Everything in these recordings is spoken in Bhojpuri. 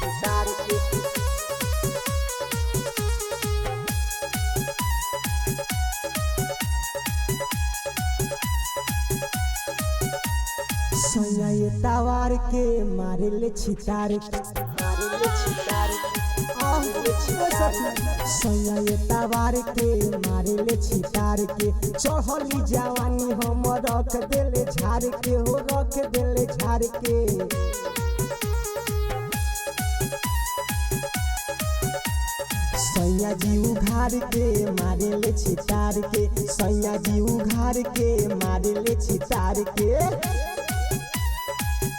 छितार के सैया ये तवार के मारे ले छितार के सैया ये तवार के मारे ले छितार के चढ़ली जवानी हम रख देले झाड़ के हो रख देले झाड़ के सैया जी उघार के मारे ले छितार के सैया जी उघार के मारे ले छितार के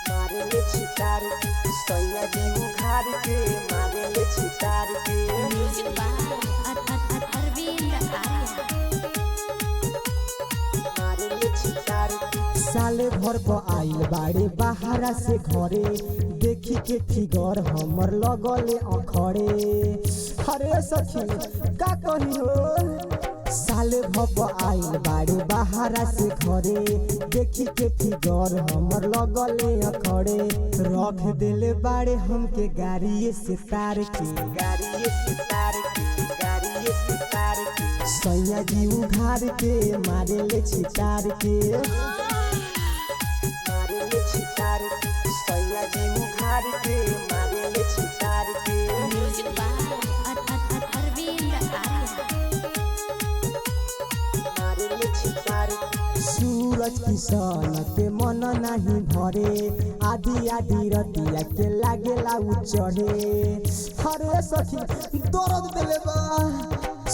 मारे ले छितार के सैया जी उघार के मारे ले छितार के म्यूजिक बाय अरविंद आर्या मारे ले छितार के साले भर पर आइल बाड़े बाहरा से घरे देखी के फिगर हमर लगले अखड़े अरे सखी का कही हो साले भप आइल बाड़े बाहरा से घरे देखी के फिगर हमर लगले अखड़े रख देले बाड़े हमके गाड़िए से तार के गाड़िए से तार के गाड़िए से तार के सैया जी उघार के मारे ले छितार के मारे ले छितार के सैया जी उघार के मारे ले छितार के म्यूजिक बाय अरविंद आर्या सूरज किसान के मन नहीं भरे आधी आधी रतिया के लागेला उ चढ़े हरे सखी दर्द देले बा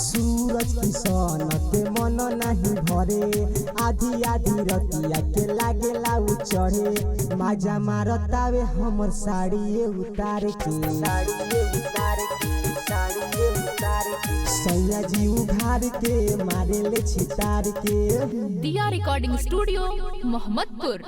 सूरज किसान के मन नहीं भरे आधी आधी रतिया के लागेला उ चढ़े माजा मारतावे हमर साड़िए उतार के साड़िए उतार के साड़िए उतार के सैया जी उघार के मारे ले छितार के दिया रिकॉर्डिंग स्टूडियो मोहम्मदपुर।